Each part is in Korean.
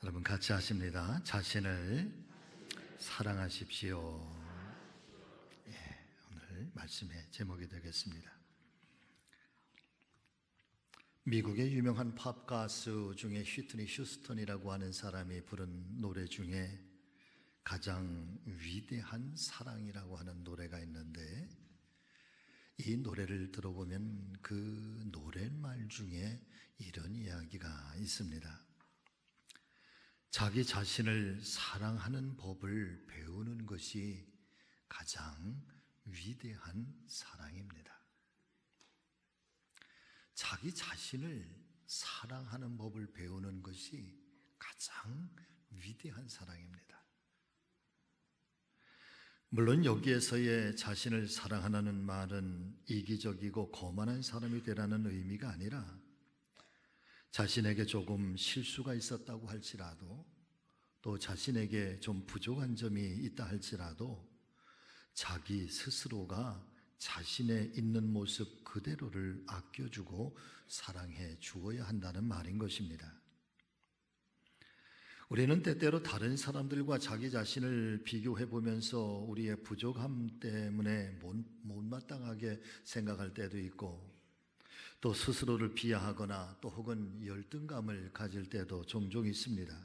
여러분 같이 하십니다. 자신을 사랑하십시오. 오늘 말씀의 제목이 되겠습니다. 미국의 유명한 팝 가수 중에 휘트니 휴스턴이라고 하는 사람이 부른 노래 중에 가장 위대한 사랑이라고 하는 노래가 있는데, 이 노래를 들어보면 그 노랫말 중에 이런 이야기가 있습니다. 자기 자신을 사랑하는 법을 배우는 것이 가장 위대한 사랑입니다. 자기 자신을 사랑하는 법을 배우는 것이 가장 위대한 사랑입니다. 물론 여기에서의 자신을 사랑하는 말은 이기적이고 거만한 사람이 되라는 의미가 아니라, 자신에게 조금 실수가 있었다고 할지라도, 또 자신에게 좀 부족한 점이 있다 할지라도 자기 스스로가 자신의 있는 모습 그대로를 아껴주고 사랑해 주어야 한다는 말인 것입니다. 우리는 때때로 다른 사람들과 자기 자신을 비교해 보면서 우리의 부족함 때문에 못마땅하게 생각할 때도 있고, 또 스스로를 비하하거나 또 혹은 열등감을 가질 때도 종종 있습니다.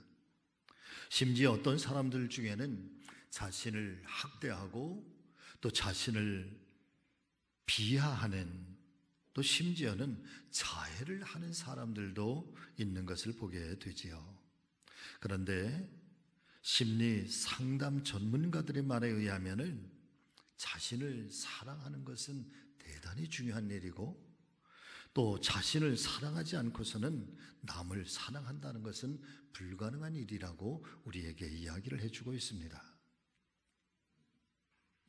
심지어 어떤 사람들 중에는 자신을 학대하고 또 자신을 비하하는, 또 심지어는 자해를 하는 사람들도 있는 것을 보게 되지요. 그런데 심리 상담 전문가들의 말에 의하면은 자신을 사랑하는 것은 대단히 중요한 일이고, 또 자신을 사랑하지 않고서는 남을 사랑한다는 것은 불가능한 일이라고 우리에게 이야기를 해주고 있습니다.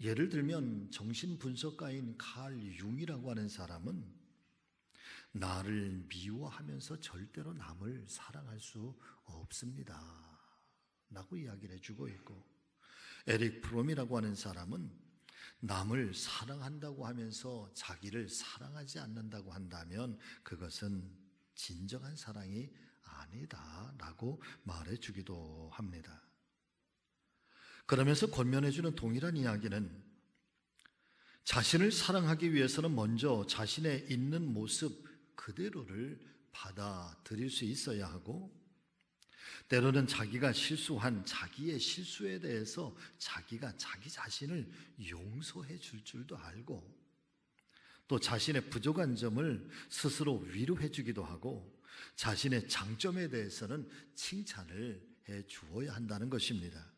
예를 들면 정신분석가인 칼 융이라고 하는 사람은 나를 미워하면서 절대로 남을 사랑할 수 없습니다 라고 이야기를 해주고 있고, 에릭 프롬이라고 하는 사람은 남을 사랑한다고 하면서 자기를 사랑하지 않는다고 한다면 그것은 진정한 사랑이 아니다라고 말해주기도 합니다. 그러면서 권면해주는 동일한 이야기는, 자신을 사랑하기 위해서는 먼저 자신의 있는 모습 그대로를 받아들일 수 있어야 하고, 때로는 자기가 실수한 자기의 실수에 대해서 자기가 자기 자신을 용서해 줄 줄도 알고, 또 자신의 부족한 점을 스스로 위로해 주기도 하고, 자신의 장점에 대해서는 칭찬을 해 주어야 한다는 것입니다.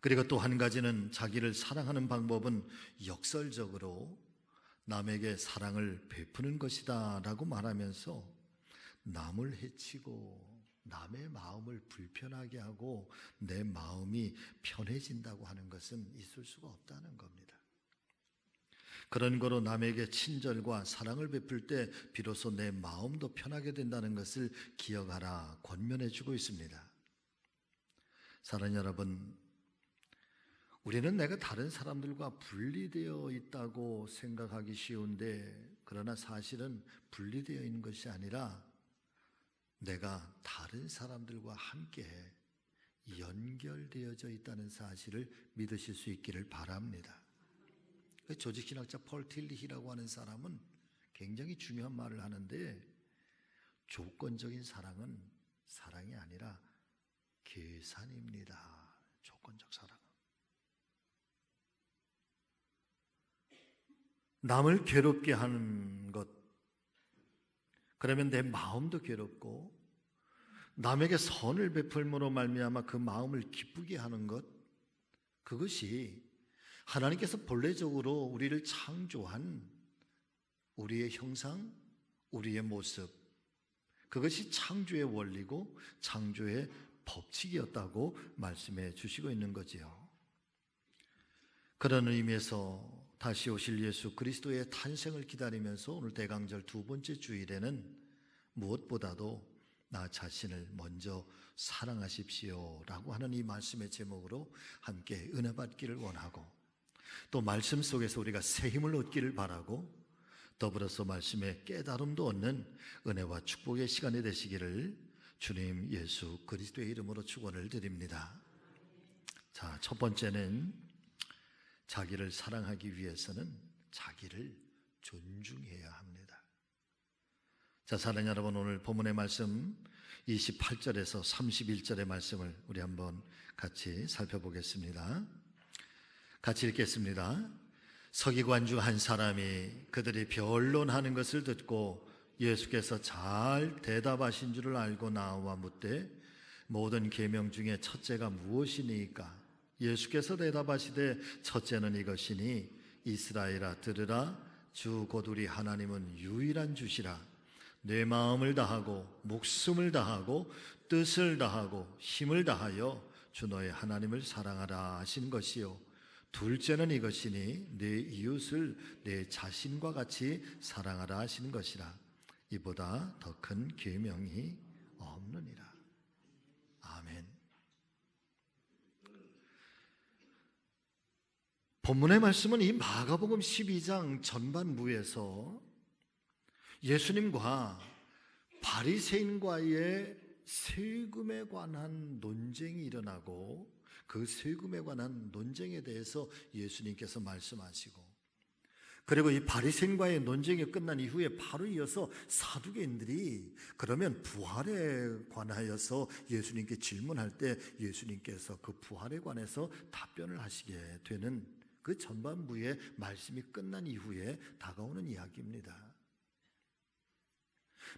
그리고 또 한 가지는, 자기를 사랑하는 방법은 역설적으로 남에게 사랑을 베푸는 것이다 라고 말하면서 남을 해치고 남의 마음을 불편하게 하고 내 마음이 편해진다고 하는 것은 있을 수가 없다는 겁니다. 그런 거로 남에게 친절과 사랑을 베풀 때 비로소 내 마음도 편하게 된다는 것을 기억하라 권면해 주고 있습니다. 사랑하는 여러분, 우리는 내가 다른 사람들과 분리되어 있다고 생각하기 쉬운데, 그러나 사실은 분리되어 있는 것이 아니라 내가 다른 사람들과 함께 연결되어져 있다는 사실을 믿으실 수 있기를 바랍니다. 조직신학자 폴 틸리히라고 하는 사람은 굉장히 중요한 말을 하는데, 조건적인 사랑은 사랑이 아니라 계산입니다. 조건적 사랑은. 남을 괴롭게 하는 것, 그러면 내 마음도 괴롭고, 남에게 선을 베풀므로 말미암아 그 마음을 기쁘게 하는 것, 그것이 하나님께서 본래적으로 우리를 창조한 우리의 형상, 우리의 모습, 그것이 창조의 원리고 창조의 법칙이었다고 말씀해 주시고 있는 거지요. 그런 의미에서 다시 오실 예수 그리스도의 탄생을 기다리면서 오늘 대강절 두 번째 주일에는 무엇보다도 나 자신을 먼저 사랑하십시오 라고 하는 이 말씀의 제목으로 함께 은혜 받기를 원하고, 또 말씀 속에서 우리가 새 힘을 얻기를 바라고, 더불어서 말씀의 깨달음도 얻는 은혜와 축복의 시간이 되시기를 주님 예수 그리스도의 이름으로 축원을 드립니다. 자, 첫 번째는 자기를 사랑하기 위해서는 자기를 존중해야 합니다. 자, 사랑하는 여러분, 오늘 본문의 말씀 28절에서 31절의 말씀을 우리 한번 같이 살펴보겠습니다. 같이 읽겠습니다. 서기관 중 한 사람이 그들이 변론하는 것을 듣고 예수께서 잘 대답하신 줄을 알고 나와 묻되 모든 계명 중에 첫째가 무엇이니까? 예수께서 대답하시되 첫째는 이것이니 이스라엘아 들으라 주 곧 우리 하나님은 유일한 주시라. 내 마음을 다하고 목숨을 다하고 뜻을 다하고 힘을 다하여 주 너의 하나님을 사랑하라 하신 것이요. 둘째는 이것이니 내 이웃을 내 자신과 같이 사랑하라 하신 것이라. 이보다 더 큰 계명이 없느니라. 아멘. 본문의 말씀은 이 마가복음 12장 전반부에서 예수님과 바리새인과의 세금에 관한 논쟁이 일어나고 그 세금에 관한 논쟁에 대해서 예수님께서 말씀하시고, 그리고 이 바리새인과의 논쟁이 끝난 이후에 바로 이어서 사두개인들이 그러면 부활에 관하여서 예수님께 질문할 때 예수님께서 그 부활에 관해서 답변을 하시게 되는 그 전반부의 말씀이 끝난 이후에 다가오는 이야기입니다.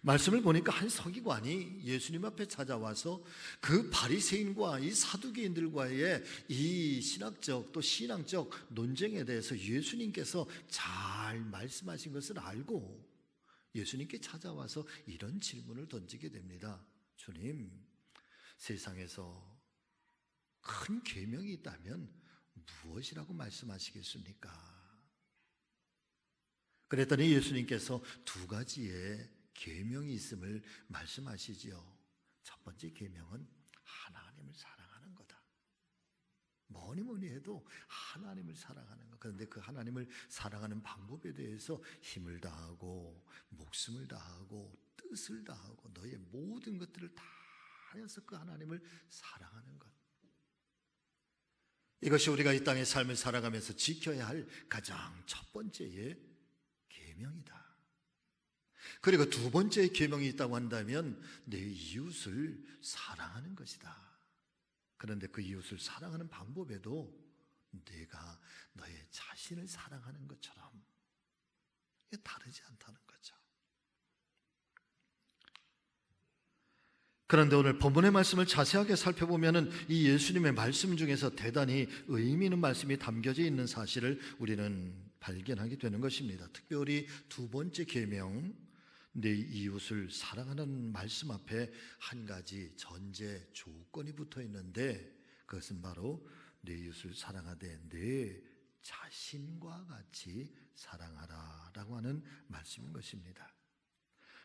말씀을 보니까 한 서기관이 예수님 앞에 찾아와서 그 바리새인과 이 사두개인들과의 이 신학적 또 신앙적 논쟁에 대해서 예수님께서 잘 말씀하신 것을 알고 예수님께 찾아와서 이런 질문을 던지게 됩니다. 주님, 세상에서 큰 계명이 있다면 무엇이라고 말씀하시겠습니까? 그랬더니 예수님께서 두 가지의 계명이 있음을 말씀하시지요. 첫 번째 계명은 하나님을 사랑하는 거다. 뭐니 해도 하나님을 사랑하는 것. 그런데 그 하나님을 사랑하는 방법에 대해서 힘을 다하고 목숨을 다하고 뜻을 다하고 너의 모든 것들을 다 하여서 그 하나님을 사랑하는 것. 이것이 우리가 이 땅의 삶을 살아가면서 지켜야 할 가장 첫 번째의 계명이다. 그리고 두 번째 계명이 있다고 한다면 내 이웃을 사랑하는 것이다. 그런데 그 이웃을 사랑하는 방법에도 내가 너의 자신을 사랑하는 것처럼 다르지 않다는 거죠. 그런데 오늘 본문의 말씀을 자세하게 살펴보면 이 예수님의 말씀 중에서 대단히 의미 있는 말씀이 담겨져 있는 사실을 우리는 발견하게 되는 것입니다. 특별히 두 번째 계명, 내 이웃을 사랑하는 말씀 앞에 한 가지 전제 조건이 붙어 있는데 그것은 바로 내 이웃을 사랑하되 내 자신과 같이 사랑하라라고 하는 말씀인 것입니다.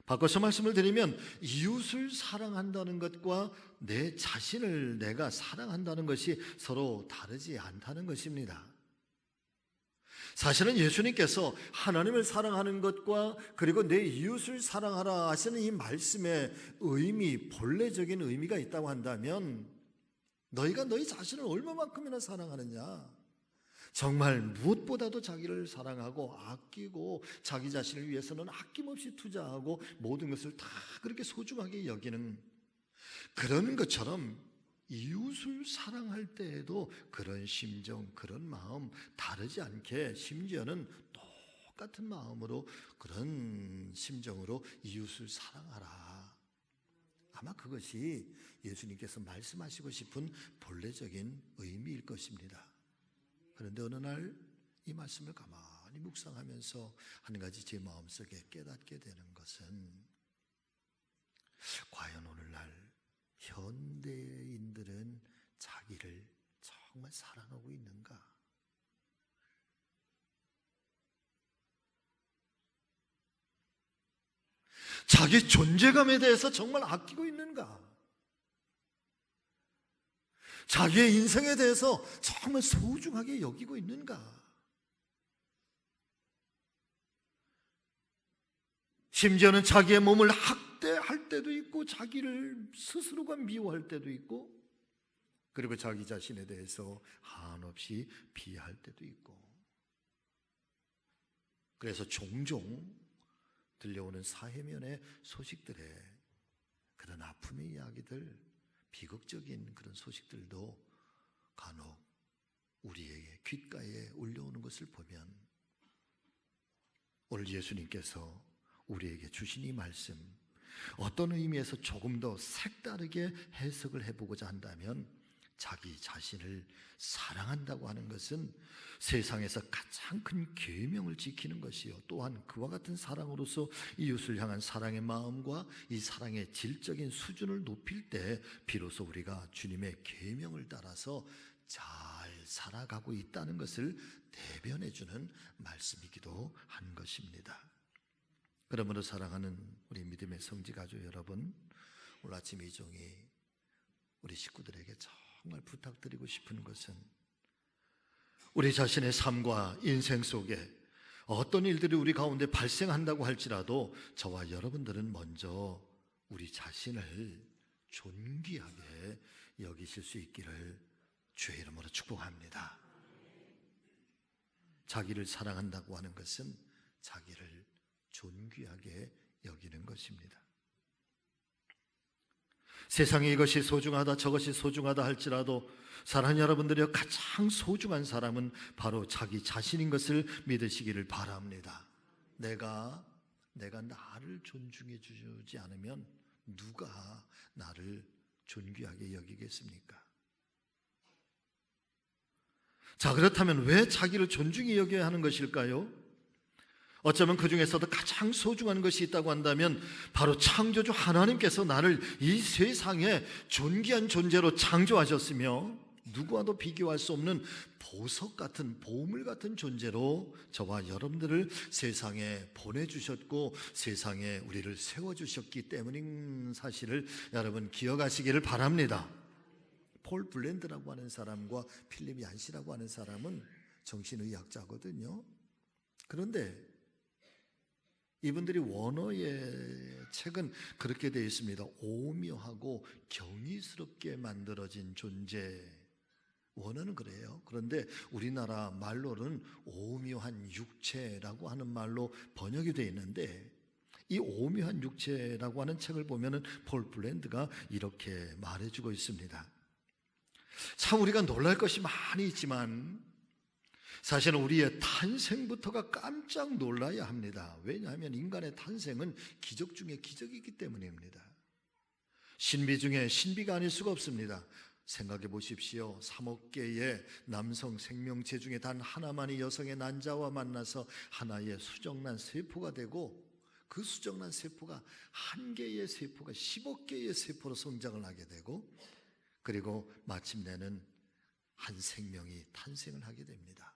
바꿔서 말씀을 드리면 이웃을 사랑한다는 것과 내 자신을 내가 사랑한다는 것이 서로 다르지 않다는 것입니다. 사실은 예수님께서 하나님을 사랑하는 것과 그리고 내 이웃을 사랑하라 하시는 이 말씀의 의미, 본래적인 의미가 있다고 한다면 너희가 너희 자신을 얼마만큼이나 사랑하느냐, 정말 무엇보다도 자기를 사랑하고 아끼고 자기 자신을 위해서는 아낌없이 투자하고 모든 것을 다 그렇게 소중하게 여기는 그런 것처럼 이웃을 사랑할 때에도 그런 심정, 그런 마음 다르지 않게 심지어는 똑같은 마음으로 그런 심정으로 이웃을 사랑하라. 아마 그것이 예수님께서 말씀하시고 싶은 본래적인 의미일 것입니다. 그런데 어느 날 이 말씀을 가만히 묵상하면서 한 가지 제 마음속에 깨닫게 되는 것은 과연 오늘날 현대인들은 자기를 정말 사랑하고 있는가? 자기 존재감에 대해서 정말 아끼고 있는가? 자기의 인생에 대해서 정말 소중하게 여기고 있는가? 심지어는 자기의 몸을 학대할 때도 있고 자기를 스스로가 미워할 때도 있고 그리고 자기 자신에 대해서 한없이 비하할 때도 있고 그래서 종종 들려오는 사회면의 소식들에 그런 아픔의 이야기들, 비극적인 그런 소식들도 간혹 우리의 귓가에 울려오는 것을 보면 오늘 예수님께서 우리에게 주신 이 말씀 어떤 의미에서 조금 더 색다르게 해석을 해보고자 한다면 자기 자신을 사랑한다고 하는 것은 세상에서 가장 큰 계명을 지키는 것이요 또한 그와 같은 사랑으로서 이웃을 향한 사랑의 마음과 이 사랑의 질적인 수준을 높일 때 비로소 우리가 주님의 계명을 따라서 잘 살아가고 있다는 것을 대변해주는 말씀이기도 한 것입니다. 그러므로 사랑하는 우리 믿음의 성지 가족 여러분, 오늘 아침 이종이 우리 식구들에게 정말 부탁드리고 싶은 것은 우리 자신의 삶과 인생 속에 어떤 일들이 우리 가운데 발생한다고 할지라도 저와 여러분들은 먼저 우리 자신을 존귀하게 여기실 수 있기를 주의 이름으로 축복합니다. 자기를 사랑한다고 하는 것은 자기를 존귀하게 여기는 것입니다. 세상에 이것이 소중하다 저것이 소중하다 할지라도 사랑하는 여러분들이 가장 소중한 사람은 바로 자기 자신인 것을 믿으시기를 바랍니다. 내가 나를 존중해 주지 않으면 누가 나를 존귀하게 여기겠습니까? 자, 그렇다면 왜 자기를 존중히 여겨야 하는 것일까요? 어쩌면 그 중에서도 가장 소중한 것이 있다고 한다면 바로 창조주 하나님께서 나를 이 세상에 존귀한 존재로 창조하셨으며 누구와도 비교할 수 없는 보석 같은 보물 같은 존재로 저와 여러분들을 세상에 보내주셨고 세상에 우리를 세워주셨기 때문인 사실을 여러분 기억하시기를 바랍니다. 폴 블랜드라고 하는 사람과 필립 얀시라고 하는 사람은 정신의학자거든요. 그런데 이분들이 원어의 책은 그렇게 되어 있습니다. 오묘하고 경이스럽게 만들어진 존재. 원어는 그래요. 그런데 우리나라 말로는 오묘한 육체라고 하는 말로 번역이 되어 있는데 이 오묘한 육체라고 하는 책을 보면은 폴 블랜드가 이렇게 말해주고 있습니다. 참 우리가 놀랄 것이 많이 있지만 사실은 우리의 탄생부터가 깜짝 놀라야 합니다. 왜냐하면 인간의 탄생은 기적 중에 기적이기 때문입니다. 신비 중에 신비가 아닐 수가 없습니다. 생각해 보십시오. 3억 개의 남성 생명체 중에 단 하나만이 여성의 난자와 만나서 하나의 수정란 세포가 되고 그 수정란 세포가 한 개의 세포가 10억 개의 세포로 성장을 하게 되고 그리고 마침내는 한 생명이 탄생을 하게 됩니다.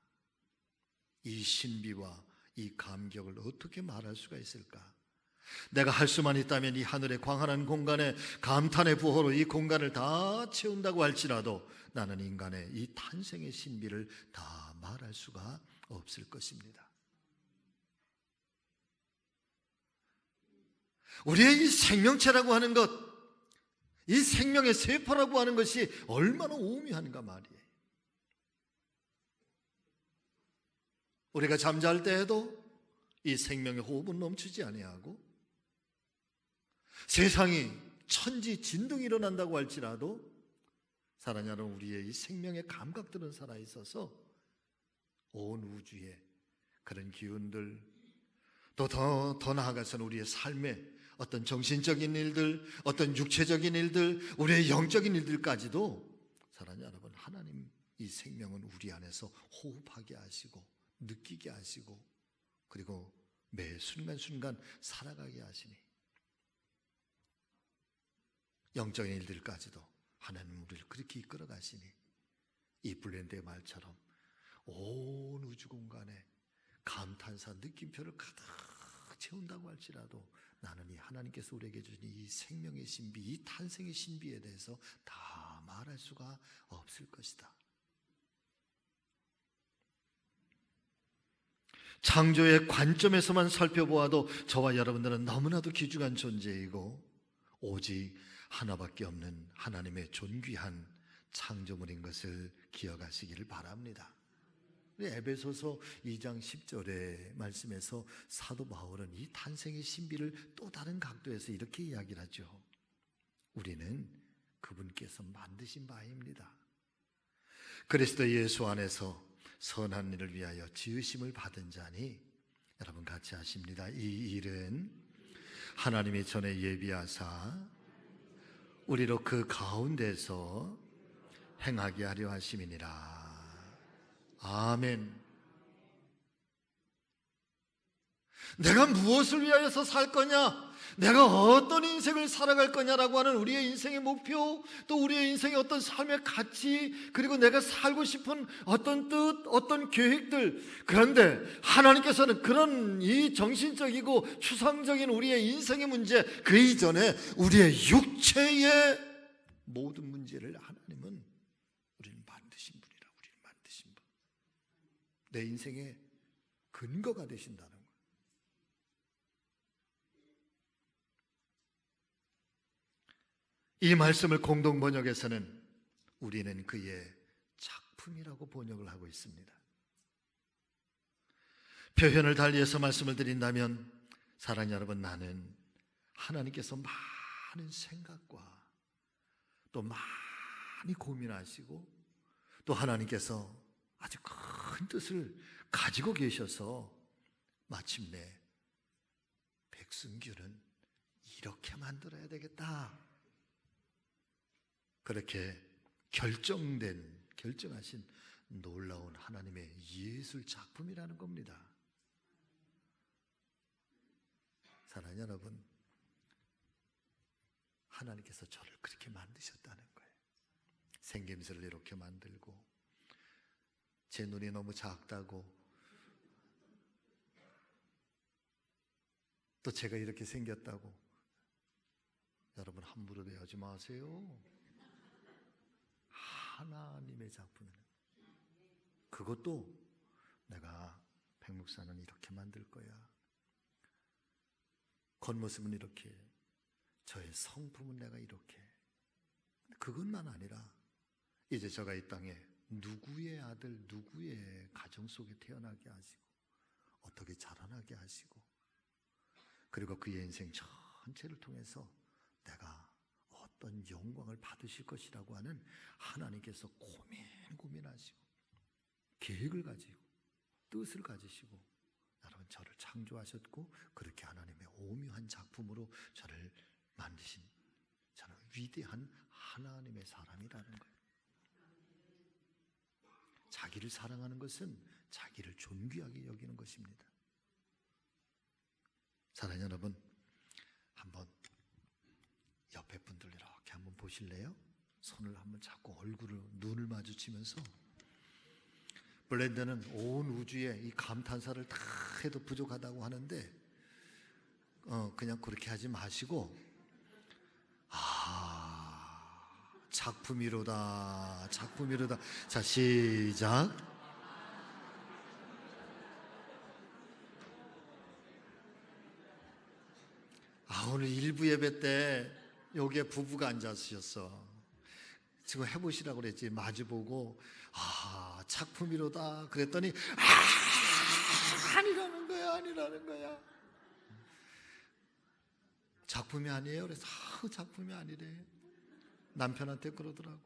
이 신비와 이 감격을 어떻게 말할 수가 있을까? 내가 할 수만 있다면 이 하늘의 광활한 공간에 감탄의 부호로 이 공간을 다 채운다고 할지라도 나는 인간의 이 탄생의 신비를 다 말할 수가 없을 것입니다. 우리의 이 생명체라고 하는 것, 이 생명의 세포라고 하는 것이 얼마나 오묘한가 말이에요. 우리가 잠잘 때에도 이 생명의 호흡은 멈추지 아니하고 세상이 천지 진동이 일어난다고 할지라도 사랑하는 여러분, 우리의 이 생명의 감각들은 살아있어서 온 우주에 그런 기운들 또 더 나아가서는 우리의 삶에 어떤 정신적인 일들, 어떤 육체적인 일들, 우리의 영적인 일들까지도 사랑하는 여러분, 하나님 이 생명은 우리 안에서 호흡하게 하시고 느끼게 하시고 그리고 매 순간순간 살아가게 하시니 영적인 일들까지도 하나님 우리를 그렇게 이끌어 가시니 이 블렌드의 말처럼 온 우주 공간에 감탄사 느낌표를 가득 채운다고 할지라도 나는 이 하나님께서 우리에게 주신 이 생명의 신비, 이 탄생의 신비에 대해서 다 말할 수가 없을 것이다. 창조의 관점에서만 살펴보아도 저와 여러분들은 너무나도 귀중한 존재이고 오직 하나밖에 없는 하나님의 존귀한 창조물인 것을 기억하시기를 바랍니다. 에베소서 2장 10절의 말씀에서 사도 바울은 이 탄생의 신비를 또 다른 각도에서 이렇게 이야기를 하죠. 우리는 그분께서 만드신 바입니다. 그리스도 예수 안에서 선한 일을 위하여 지으심을 받은 자니, 여러분 같이 하십니다. 이 일은 하나님이 전에 예비하사 우리로 그 가운데서 행하게 하려 하심이니라. 아멘. 내가 무엇을 위하여서 살 거냐? 내가 어떤 인생을 살아갈 거냐라고 하는 우리의 인생의 목표, 또 우리의 인생의 어떤 삶의 가치, 그리고 내가 살고 싶은 어떤 뜻, 어떤 계획들. 그런데 하나님께서는 그런 이 정신적이고 추상적인 우리의 인생의 문제, 그 이전에 우리의 육체의 모든 문제를 하나님은 우리를 만드신 분이라. 우리를 만드신 분. 내 인생의 근거가 되신다는 거예요. 이 말씀을 공동 번역에서는 우리는 그의 작품이라고 번역을 하고 있습니다. 표현을 달리해서 말씀을 드린다면, 사랑하는 여러분, 나는 하나님께서 많은 생각과 또 많이 고민하시고, 또 하나님께서 아주 큰 뜻을 가지고 계셔서 마침내 백승규는 이렇게 만들어야 되겠다, 그렇게 결정하신 놀라운 하나님의 예술 작품이라는 겁니다. 사랑하는 여러분, 하나님께서 저를 그렇게 만드셨다는 거예요. 생김새를 이렇게 만들고, 제 눈이 너무 작다고, 또 제가 이렇게 생겼다고, 여러분 함부로 대하지 마세요. 하나님의 작품이에요. 그것도 내가 백목사는 이렇게 만들 거야, 겉모습은 이렇게, 저의 성품은 내가 이렇게. 그것만 아니라 이제 저가 이 땅에 누구의 아들, 누구의 가정 속에 태어나게 하시고, 어떻게 자라나게 하시고, 그리고 그의 인생 전체를 통해서 내가 어떤 영광을 받으실 것이라고 하는 하나님께서 고민하시고 계획을 가지고 뜻을 가지시고 여러분 저를 창조하셨고, 그렇게 하나님의 오묘한 작품으로 저를 만드신, 저는 위대한 하나님의 사람이라는 거예요. 자기를 사랑하는 것은 자기를 존귀하게 여기는 것입니다. 사랑하는 여러분, 한번 옆에 분들 이렇게 한번 보실래요? 손을 한번 잡고 얼굴을, 눈을 마주치면서, 블렌더는 온 우주에 이 감탄사를 다 해도 부족하다고 하는데, 그냥 그렇게 하지 마시고, 작품이로다, 작품이로다. 자, 시작. 오늘 일부 예배 때 여기에 부부가 앉았으셨어. 지금 해보시라고 그랬지. 마주보고 작품이로다 그랬더니 아니라는 거야, 아니라는 거야. 작품이 아니에요. 그래서 작품이 아니래. 남편한테 그러더라고.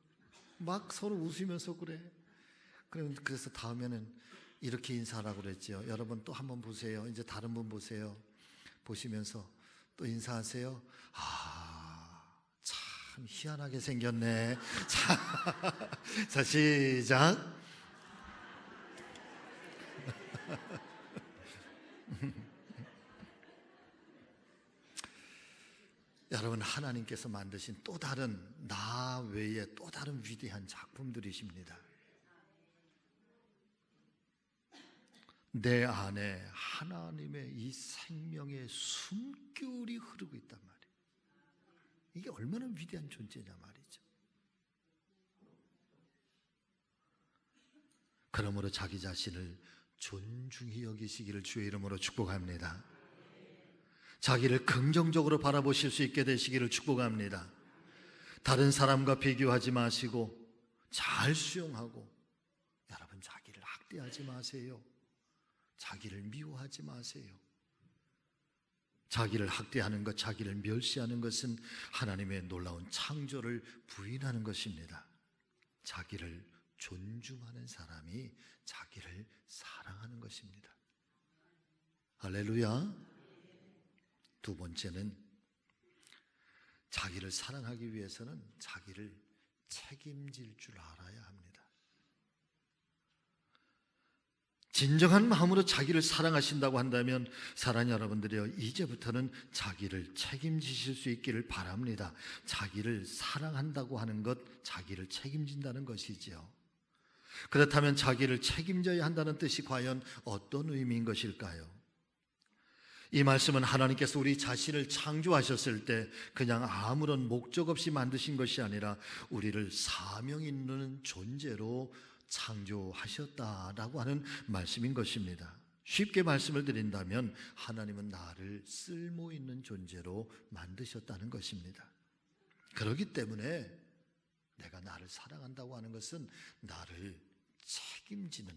막 서로 웃으면서 그래. 그래서 다음에는 이렇게 인사하라고 그랬죠. 여러분 또 한번 보세요. 이제 다른 분 보세요. 보시면서 또 인사하세요. 참 희한하게 생겼네. 자, 시작. 여러분, 하나님께서 만드신 또 다른, 나 외에 또 다른 위대한 작품들이십니다. 내 안에 하나님의 이 생명의 숨결이 흐르고 있단 말이에요. 이게 얼마나 위대한 존재냐 말이죠. 그러므로 자기 자신을 존중히 여기시기를 주의 이름으로 축복합니다. 자기를 긍정적으로 바라보실 수 있게 되시기를 축복합니다. 다른 사람과 비교하지 마시고 잘 수용하고, 여러분 자기를 학대하지 마세요. 자기를 미워하지 마세요. 자기를 학대하는 것, 자기를 멸시하는 것은 하나님의 놀라운 창조를 부인하는 것입니다. 자기를 존중하는 사람이 자기를 사랑하는 것입니다. 할렐루야. 두 번째는, 자기를 사랑하기 위해서는 자기를 책임질 줄 알아야 합니다. 진정한 마음으로 자기를 사랑하신다고 한다면 사랑하는 여러분들이요, 이제부터는 자기를 책임지실 수 있기를 바랍니다. 자기를 사랑한다고 하는 것, 자기를 책임진다는 것이지요. 그렇다면 자기를 책임져야 한다는 뜻이 과연 어떤 의미인 것일까요? 이 말씀은 하나님께서 우리 자신을 창조하셨을 때 그냥 아무런 목적 없이 만드신 것이 아니라 우리를 사명 있는 존재로 창조하셨다라고 하는 말씀인 것입니다. 쉽게 말씀을 드린다면 하나님은 나를 쓸모 있는 존재로 만드셨다는 것입니다. 그렇기 때문에 내가 나를 사랑한다고 하는 것은 나를 책임지는,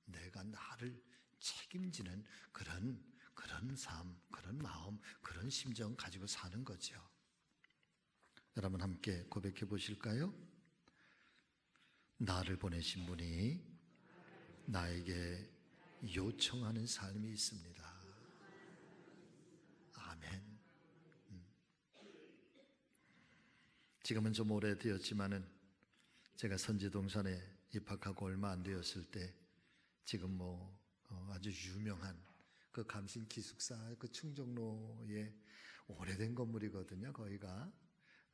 내가 나를 책임지는 그런 삶, 그런 마음, 그런 심정 가지고 사는 거죠. 여러분 함께 고백해 보실까요? 나를 보내신 분이 나에게 요청하는 삶이 있습니다. 아멘. 지금은 좀 오래되었지만은 제가 선지동산에 입학하고 얼마 안 되었을 때 지금 아주 유명한 그 감신 기숙사 그 충정로에 오래된 건물이거든요. 거기가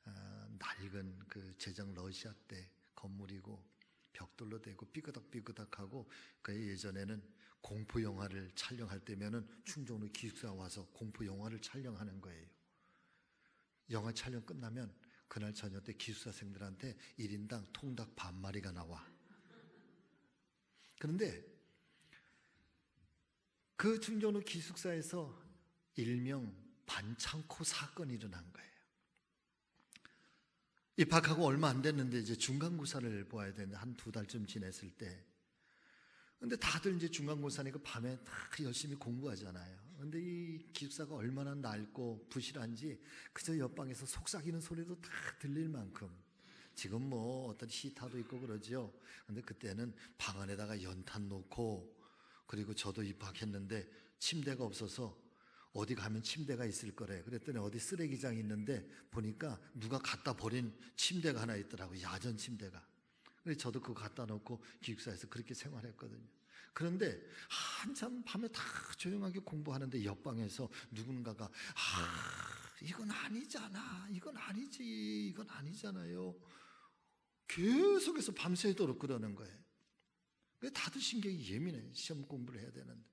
낡은 그 제정 러시아 때 건물이고 벽돌로 되고 삐그덕삐그덕하고, 그 예전에는 공포 영화를 촬영할 때면은 충정로 기숙사 와서 공포 영화를 촬영하는 거예요. 영화 촬영 끝나면 그날 저녁 때 기숙사생들한테 1인당 통닭 반 마리가 나와. 그런데 그 충정로 기숙사에서 일명 반창고 사건이 일어난 거예요. 입학하고 얼마 안 됐는데 이제 중간고사를 보아야 되는데 한 2달쯤 지냈을 때, 근데 다들 이제 중간고사니까 밤에 다 열심히 공부하잖아요. 근데 이 기숙사가 얼마나 낡고 부실한지 그저 옆방에서 속삭이는 소리도 다 들릴 만큼, 지금 어떤 히터도 있고 그러죠. 근데 그때는 방 안에다가 연탄 놓고, 그리고 저도 입학했는데 침대가 없어서 어디 가면 침대가 있을 거래. 그랬더니 어디 쓰레기장이 있는데 보니까 누가 갖다 버린 침대가 하나 있더라고요. 야전 침대가. 그래서 저도 그거 갖다 놓고 기숙사에서 그렇게 생활했거든요. 그런데 한참 밤에 다 조용하게 공부하는데 옆방에서 누군가가 이건 아니잖아, 이건 아니지, 이건 아니잖아요, 계속해서 밤새도록 그러는 거예요. 다들 신경이 예민해. 시험 공부를 해야 되는데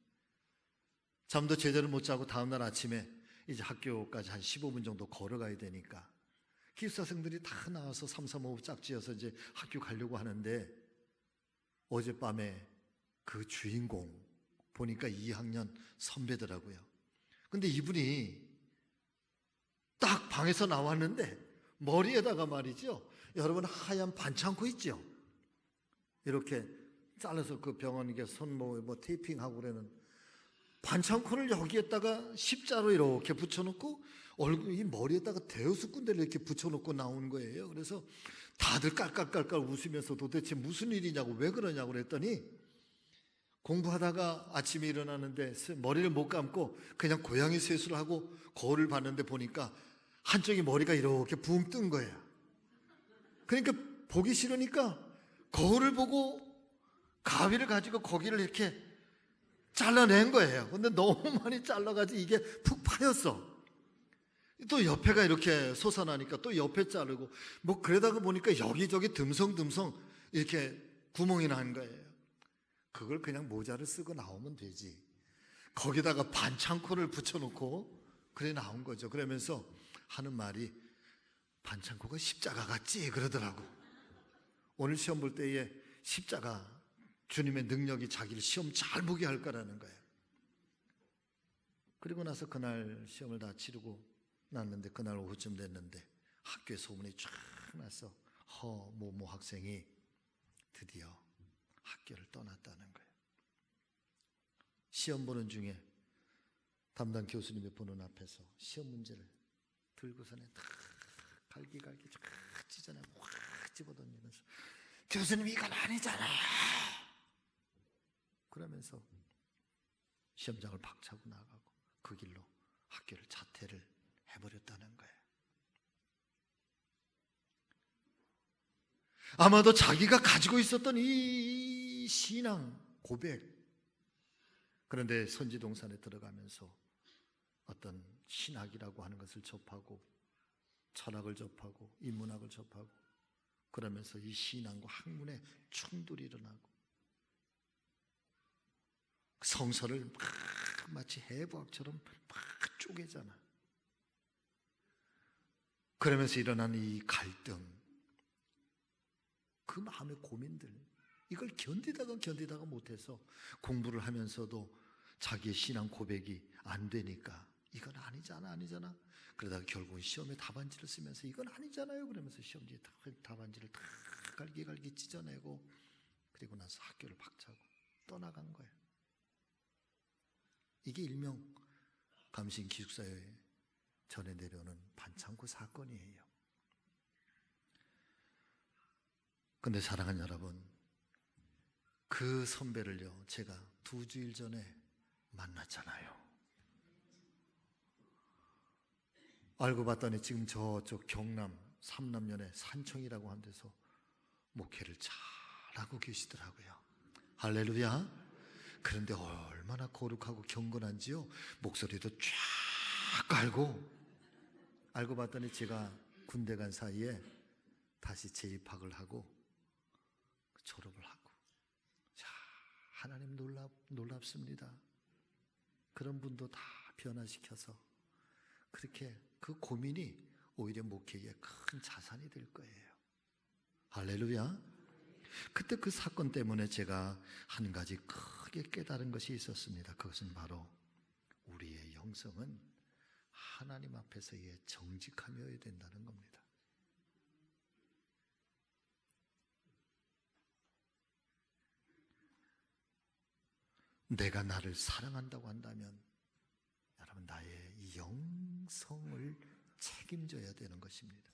잠도 제대로 못 자고 다음날 아침에 이제 학교까지 한 15분 정도 걸어가야 되니까 기숙사생들이 다 나와서 3, 3, 5 짝지어서 이제 학교 가려고 하는데, 어젯밤에 그 주인공 보니까 2학년 선배더라고요. 근데 이분이 딱 방에서 나왔는데 머리에다가 말이죠, 여러분 하얀 반창고 있죠? 이렇게 잘라서 그 병원에 손 테이핑하고 그러는 반창고를 여기에다가 십자로 이렇게 붙여놓고 이 머리에다가 대여섯 군데를 이렇게 붙여놓고 나온 거예요. 그래서 다들 깔깔깔깔 웃으면서 도대체 무슨 일이냐고, 왜 그러냐고 그랬더니, 공부하다가 아침에 일어나는데 머리를 못 감고 그냥 고양이 세수를 하고 거울을 봤는데 보니까 한쪽이 머리가 이렇게 붕 뜬 거예요. 그러니까 보기 싫으니까 거울을 보고 가위를 가지고 거기를 이렇게 잘라낸 거예요. 근데 너무 많이 잘라가지고 이게 푹 파였어. 또 옆에가 이렇게 솟아나니까 또 옆에 자르고, 그러다가 보니까 여기저기 듬성듬성 이렇게 구멍이 난 거예요. 그걸 그냥 모자를 쓰고 나오면 되지, 거기다가 반창고를 붙여놓고 그래 나온 거죠. 그러면서 하는 말이 반창고가 십자가 같지 그러더라고. 오늘 시험 볼 때에 십자가, 주님의 능력이 자기를 시험 잘 보게 할 거라는 거예요. 그리고 나서 그날 시험을 다 치르고 났는데 그날 오후쯤 됐는데 학교에 소문이 쫙 나서 허모모 학생이 드디어 학교를 떠났다는 거예요. 시험 보는 중에 담당 교수님이 보는 앞에서 시험 문제를 들고서는 다 갈기갈기 쫙 찢어내고 확 집어던지면서 교수님 이건 아니잖아요 그러면서 시험장을 박차고 나가고 그 길로 학교를 자퇴를 해버렸다는 거예요. 아마도 자기가 가지고 있었던 이 신앙 고백, 그런데 선지동산에 들어가면서 어떤 신학이라고 하는 것을 접하고 철학을 접하고 인문학을 접하고 그러면서 이 신앙과 학문에 충돌이 일어나고 성서를 막 마치 해부학처럼 막 쪼개잖아. 그러면서 일어난 이 갈등, 그 마음의 고민들, 이걸 견디다가 못해서 공부를 하면서도 자기의 신앙 고백이 안 되니까 이건 아니잖아 그러다가 결국은 시험에 답안지를 쓰면서 이건 아니잖아요 그러면서 시험지에 답안지를 다 갈기갈기 찢어내고 그리고 나서 학교를 박차고 떠나간 거예요. 이게 일명 감신 기숙사에 전해 내려오는 반창고 사건이에요. 근데 사랑하는 여러분, 그 선배를요 제가 2주일 전에 만났잖아요. 알고 봤더니 지금 저쪽 경남 삼남면에 산청이라고 한 데서 목회를 잘하고 계시더라고요. 할렐루야. 그런데 얼마나 거룩하고 경건한지요. 목소리도 쫙 깔고. 알고 봤더니 제가 군대 간 사이에 다시 재입학을 하고 졸업을 하고. 자, 하나님 놀랍습니다. 그런 분도 다 변화시켜서 그렇게 그 고민이 오히려 목회에 큰 자산이 될 거예요. 할렐루야. 그때 그 사건 때문에 제가 한 가지 크게 깨달은 것이 있었습니다. 그것은 바로 우리의 영성은 하나님 앞에서의 정직함이어야 된다는 겁니다. 내가 나를 사랑한다고 한다면 여러분 나의 이 영성을 책임져야 되는 것입니다.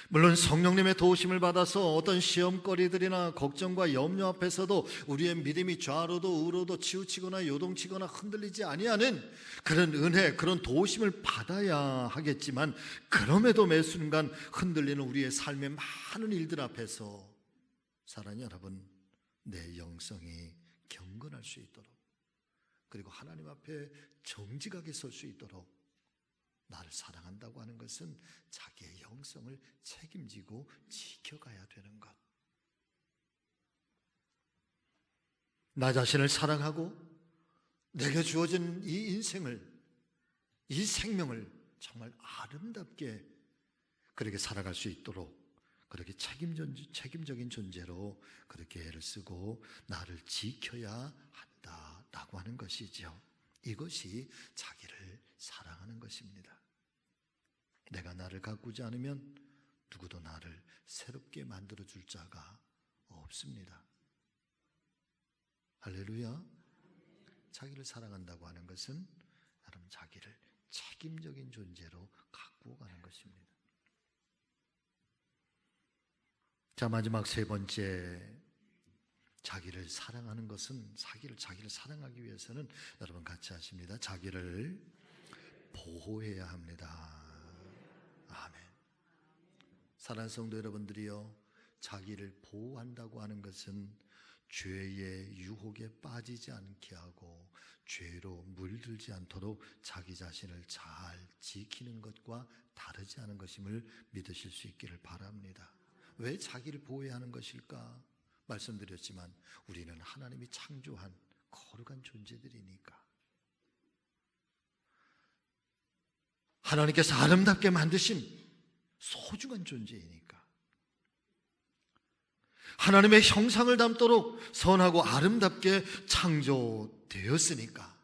물론 성령님의 도우심을 받아서 어떤 시험거리들이나 걱정과 염려 앞에서도 우리의 믿음이 좌로도 우로도 치우치거나 요동치거나 흔들리지 아니하는 그런 은혜, 그런 도우심을 받아야 하겠지만 그럼에도 매 순간 흔들리는 우리의 삶의 많은 일들 앞에서 사랑하는 여러분, 내 영성이 경건할 수 있도록 그리고 하나님 앞에 정직하게 설 수 있도록 나를 사랑한다고 하는 것은 자기의 영성을 책임지고 지켜가야 되는 것. 나 자신을 사랑하고 내게 주어진 이 인생을, 이 생명을 정말 아름답게 그렇게 살아갈 수 있도록 그렇게 책임적인 존재로 그렇게 애를 쓰고 나를 지켜야 한다라고 하는 것이죠. 이것이 자기를 사랑하는 것입니다. 내가 나를 가꾸지 않으면 누구도 나를 새롭게 만들어줄 자가 없습니다. 할렐루야. 자기를 사랑한다고 하는 것은 여러분 자기를 책임적인 존재로 가꾸어 가는 것입니다. 자, 마지막 세 번째, 자기를 사랑하는 것은 자기를 사랑하기 위해서는 여러분 같이 하십니다. 자기를 보호해야 합니다. 아멘. 사랑하는 성도 여러분들이요, 자기를 보호한다고 하는 것은 죄의 유혹에 빠지지 않게 하고 죄로 물들지 않도록 자기 자신을 잘 지키는 것과 다르지 않은 것임을 믿으실 수 있기를 바랍니다. 왜 자기를 보호해야 하는 것일까? 말씀드렸지만 우리는 하나님이 창조한 거룩한 존재들이니까, 하나님께서 아름답게 만드신 소중한 존재이니까, 하나님의 형상을 담도록 선하고 아름답게 창조되었으니까.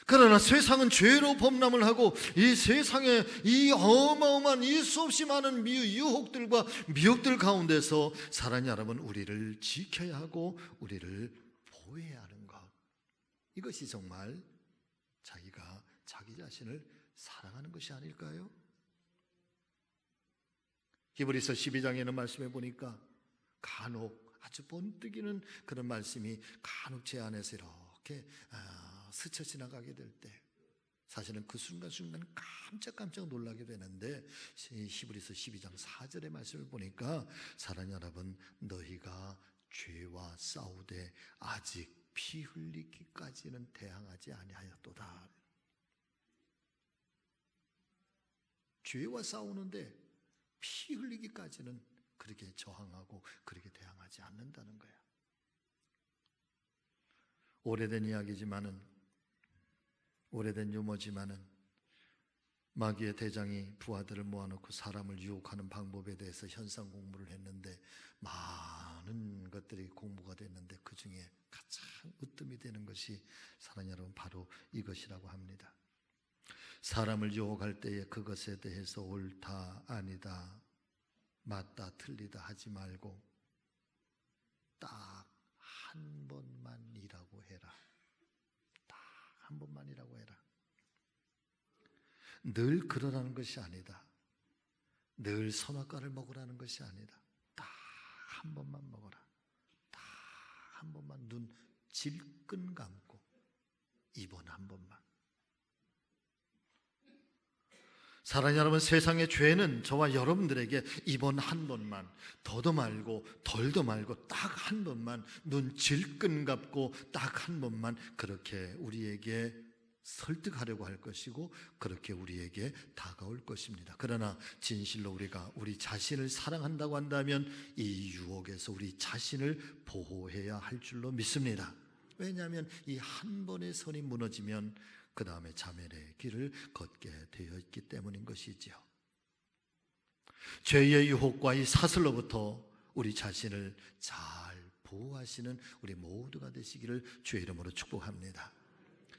그러나 세상은 죄로 범람을 하고 이 세상에 이 어마어마한 이 수없이 많은 유혹들과 미혹들 가운데서 사랑하는 여러분, 우리를 지켜야 하고 우리를 보호해야 하는 것, 이것이 정말 자기가 자기 자신을 사랑하는 것이 아닐까요? 히브리서 12장에는 말씀해 보니까 간혹 아주 번뜩이는 그런 말씀이 간혹 제 안에서 이렇게 스쳐 지나가게 될 때 사실은 그 순간순간 깜짝깜짝 놀라게 되는데, 히브리서 12장 4절의 말씀을 보니까 사랑하는 여러분, 너희가 죄와 싸우되 아직 피 흘리기까지는 대항하지 아니하였도다. 죄와 싸우는데 피 흘리기까지는 그렇게 저항하고 그렇게 대항하지 않는다는 거야. 오래된 이야기지만은, 오래된 유머지만은, 마귀의 대장이 부하들을 모아놓고 사람을 유혹하는 방법에 대해서 현상 공부를 했는데 많은 것들이 공부가 됐는데 그 중에 가장 으뜸이 되는 것이 사랑하는 여러분, 바로 이것이라고 합니다. 사람을 유혹할 때에 그것에 대해서 옳다 아니다, 맞다 틀리다 하지 말고 딱 한 번만이라고 해라. 딱 한 번만이라고 해라. 늘 그러라는 것이 아니다. 늘 선악과를 먹으라는 것이 아니다. 딱 한 번만 먹어라. 딱 한 번만 눈 질끈 감고 이번 한 번만. 사랑하는 여러분, 세상의 죄는 저와 여러분들에게 이번 한 번만, 더도 말고 덜도 말고 딱 한 번만 눈 질끈 감고 딱 한 번만 그렇게 우리에게 설득하려고 할 것이고 그렇게 우리에게 다가올 것입니다. 그러나 진실로 우리가 우리 자신을 사랑한다고 한다면 이 유혹에서 우리 자신을 보호해야 할 줄로 믿습니다. 왜냐하면 이 한 번의 선이 무너지면 그 다음에 자멸의 길을 걷게 되어 있기 때문인 것이지요. 죄의 유혹과 이 사슬로부터 우리 자신을 잘 보호하시는 우리 모두가 되시기를 주의 이름으로 축복합니다.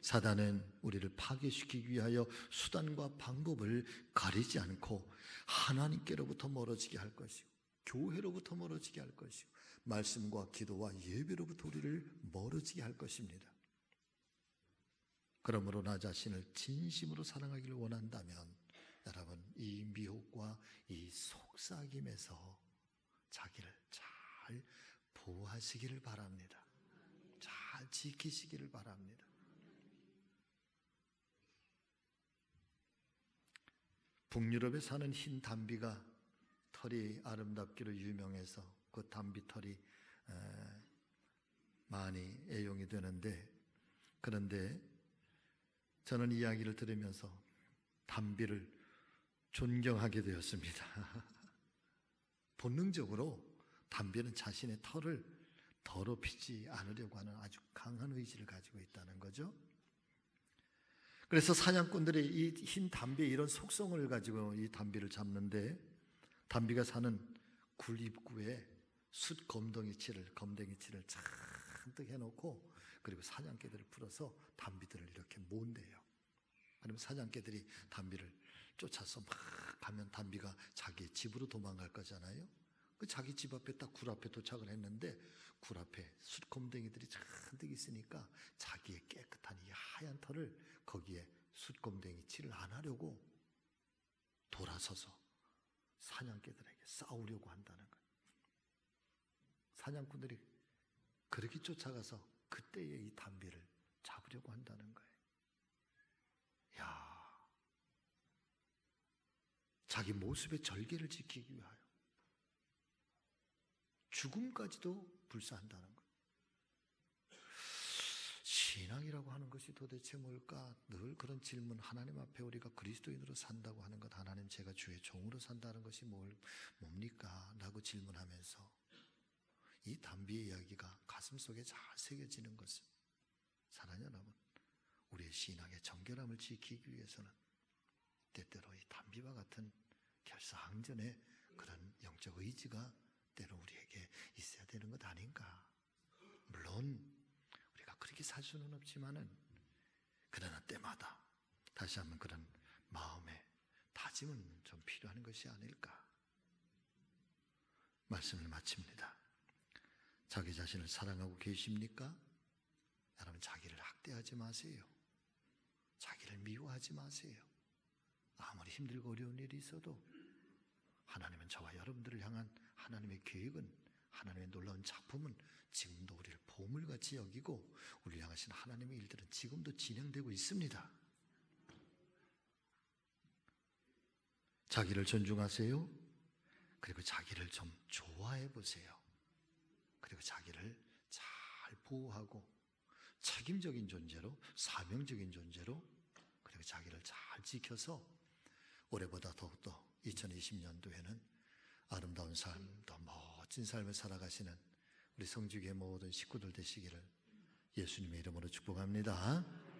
사단은 우리를 파괴시키기 위하여 수단과 방법을 가리지 않고 하나님께로부터 멀어지게 할 것이고 교회로부터 멀어지게 할 것이고 말씀과 기도와 예배로부터 우리를 멀어지게 할 것입니다. 그러므로 나 자신을 진심으로 사랑하기를 원한다면 여러분, 이 미혹과 이 속삭임에서 자기를 잘 보호하시기를 바랍니다. 잘 지키시기를 바랍니다. 북유럽에 사는 흰 담비가 털이 아름답기로 유명해서 그 담비 털이 많이 애용이 되는데, 그런데 저는 이 이야기를 들으면서 담비를 존경하게 되었습니다. 본능적으로 담비는 자신의 털을 더럽히지 않으려고 하는 아주 강한 의지를 가지고 있다는 거죠. 그래서 사냥꾼들이 이 흰 담비의 이런 속성을 가지고 이 담비를 잡는데, 담비가 사는 굴 입구에 숯 검댕이칠을 잔뜩 해놓고 그리고 사냥개들을 풀어서 담비들을 이렇게 모은대요. 그러면 사냥개들이 담비를 쫓아서 막 가면 담비가 자기 집으로 도망갈 거잖아요. 그 자기 집 앞에 딱 굴 앞에 도착을 했는데 굴 앞에 숯검댕이들이 잔뜩 있으니까 자기의 깨끗한 이 하얀 털을 거기에 숯검댕이 칠을 안 하려고 돌아서서 사냥개들에게 싸우려고 한다는 거예요. 사냥꾼들이 그렇게 쫓아가서 그때의 이 담비를 잡으려고 한다는 거예요. 야, 자기 모습의 절개를 지키기 위하여 죽음까지도 불사한다는 거예요. 신앙이라고 하는 것이 도대체 뭘까? 늘 그런 질문, 하나님 앞에 우리가 그리스도인으로 산다고 하는 것, 하나님 제가 주의 종으로 산다는 것이 뭡니까? 라고 질문하면서 이 담비의 이야기가 가슴속에 잘 새겨지는 것은, 사랑하는 여러분, 우리의 신앙의 정결함을 지키기 위해서는 때때로 이 담비와 같은 결사항전의 그런 영적 의지가 때로 우리에게 있어야 되는 것 아닌가. 물론 우리가 그렇게 살 수는 없지만은 그러나 때마다 다시 한번 그런 마음의 다짐은 좀 필요한 것이 아닐까. 말씀을 마칩니다. 자기 자신을 사랑하고 계십니까? 여러분, 자기를 학대하지 마세요. 자기를 미워하지 마세요. 아무리 힘들고 어려운 일이 있어도 하나님은 저와 여러분들을 향한 하나님의 계획은, 하나님의 놀라운 작품은 지금도 우리를 보물같이 여기고 우리를 향하신 하나님의 일들은 지금도 진행되고 있습니다. 자기를 존중하세요. 그리고 자기를 좀 좋아해 보세요. 그리고 자기를 잘 보호하고 책임적인 존재로, 사명적인 존재로, 그리고 자기를 잘 지켜서 올해보다 더욱더 2020년도에는 아름다운 삶, 더 멋진 삶을 살아가시는 우리 성주교회 모든 식구들 되시기를 예수님의 이름으로 축복합니다.